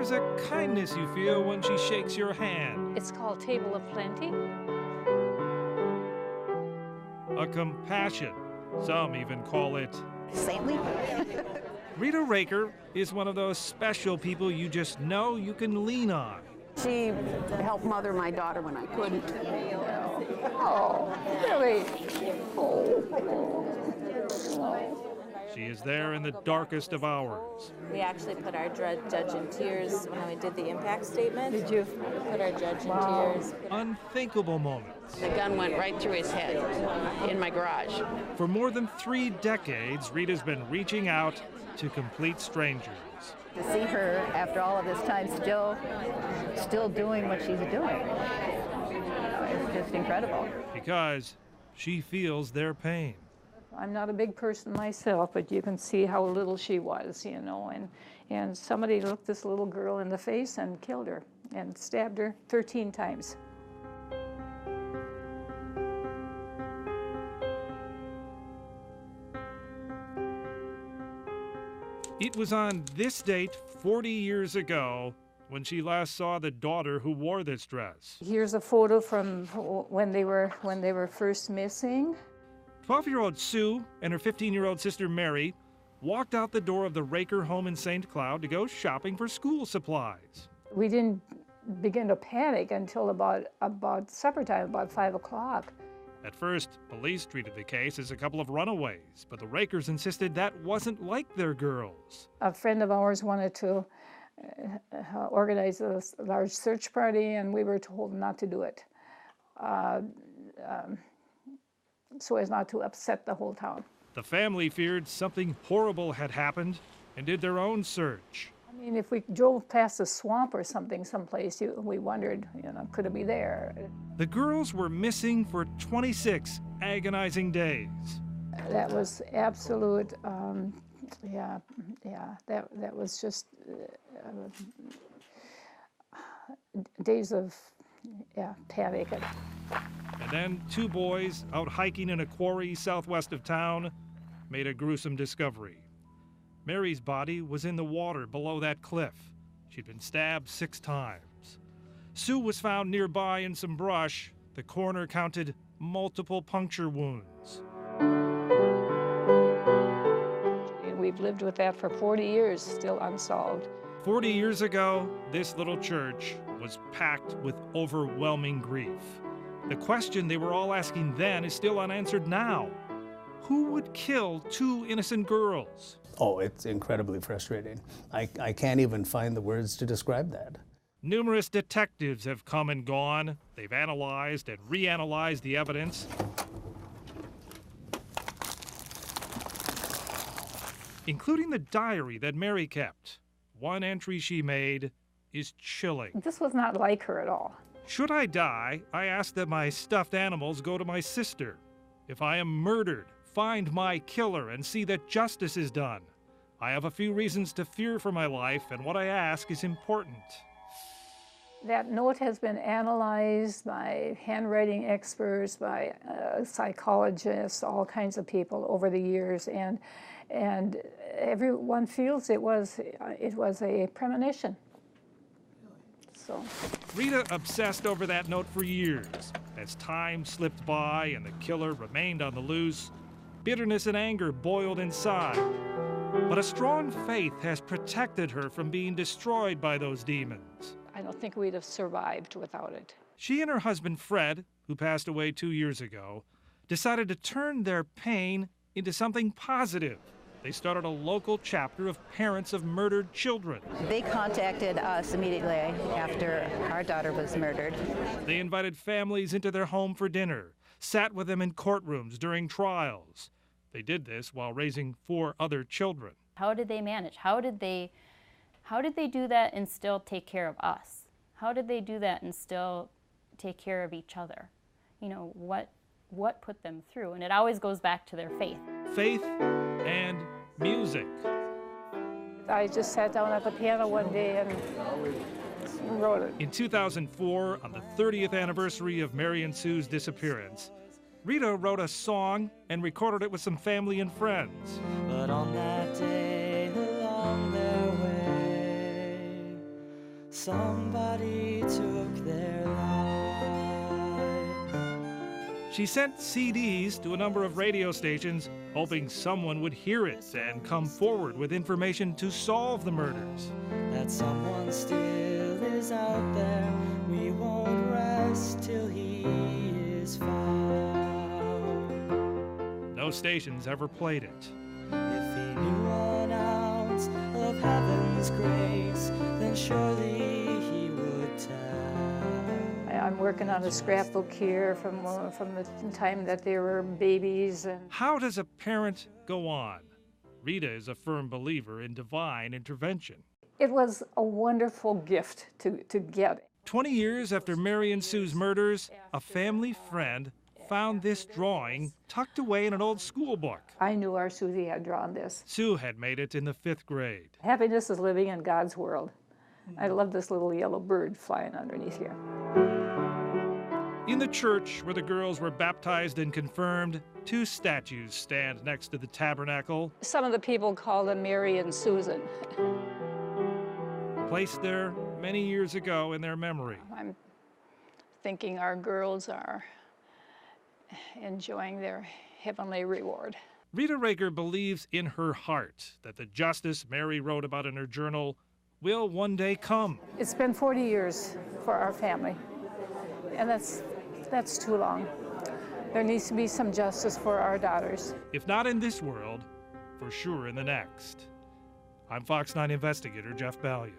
there's a kindness you feel when she shakes your hand. It's called Table of Plenty. A compassion. Some even call it saintly. Rita Reker is one of those special people you just know you can lean on. She helped mother my daughter when I couldn't. Oh, really? She is there in the darkest of hours. We actually put our judge in tears when we did the impact statement. Did you? We put our judge in tears. Unthinkable moments. The gun went right through his head in my garage. For more than 3 decades, Rita's been reaching out to complete strangers. To see her after all of this time still doing what she's doing, it's just incredible. Because she feels their pain. I'm not a big person myself, but you can see how little she was, you know, and somebody looked this little girl in the face and killed her and stabbed her 13 times. It was on this date 40 years ago when she last saw the daughter who wore this dress. Here's a photo from when they were first missing. 12-year-old Sue and her 15-year-old sister Mary walked out the door of the Reker home in St. Cloud to go shopping for school supplies. We didn't begin to panic until about supper time, about 5 o'clock. At first, police treated the case as a couple of runaways, but the Rekers insisted that wasn't like their girls. A friend of ours wanted to organize a large search party, and we were told not to do it. So as not to upset the whole town. The family feared something horrible had happened and did their own search. I mean, if we drove past a swamp or something someplace, we wondered, could it be there? The girls were missing for 26 agonizing days. That was absolute, that was just days of, panic. And then 2 boys out hiking in a quarry southwest of town made a gruesome discovery. Mary's body was in the water below that cliff. She'd been stabbed 6 times. Sue was found nearby in some brush. The coroner counted multiple puncture wounds. We've lived with that for 40 years, still unsolved. 40 years ago, this little church was packed with overwhelming grief. The question they were all asking then is still unanswered now. Who would kill 2 innocent girls? Oh, it's incredibly frustrating. I can't even find the words to describe that. Numerous detectives have come and gone. They've analyzed and reanalyzed the evidence. Including the diary that Mary kept. One entry she made is chilling. This was not like her at all. Should I die, I ask that my stuffed animals go to my sister. If I am murdered, find my killer and see that justice is done. I have a few reasons to fear for my life, and what I ask is important. That note has been analyzed by handwriting experts, by psychologists, all kinds of people over the years, and everyone feels it was a premonition. So. Rita obsessed over that note for years. As time slipped by and the killer remained on the loose, bitterness and anger boiled inside. But a strong faith has protected her from being destroyed by those demons. I don't think we'd have survived without it. She and her husband, Fred, who passed away 2 years ago, decided to turn their pain into something positive. They started a local chapter of parents of murdered children. They contacted us immediately after our daughter was murdered. They invited families into their home for dinner, sat with them in courtrooms during trials. They did this while raising 4 other children. How did they manage? How did they do that and still take care of us? How did they do that and still take care of each other? What put them through? And it always goes back to their faith. Faith and music. I just sat down at the piano one day and wrote it. In 2004, on the 30th anniversary of Mary and Sue's disappearance, Rita wrote a song and recorded it with some family and friends. But on that day along their way, somebody took their life. She sent CDs to a number of radio stations, hoping someone would hear it and come forward with information to solve the murders. That someone still is out there, we won't rest till he is found. No stations ever played it. If he knew an ounce of heaven's grace, then surely he would tell. I'm working on a scrapbook here from the time that they were babies. And How does a parent go on? Rita is a firm believer in divine intervention. it was a wonderful gift to get. 20 years after Mary and Sue's murders, a family friend found this drawing tucked away in an old school book. I knew our Susie had drawn this. Sue had made it in the 5th grade. Happiness is living in God's world. I love this little yellow bird flying underneath here. In the church where the girls were baptized and confirmed, 2 statues stand next to the tabernacle, Some of the people call them Mary and Susan. placed there many years ago in their memory. I'm thinking our girls are enjoying their heavenly reward. Rita Reker believes in her heart that the justice Mary wrote about in her journal will one day come. It's been 40 years for our family, and that's too long. There needs to be some justice for our daughters. If not in this world, for sure in the next. I'm Fox 9 investigator Jeff Ballion.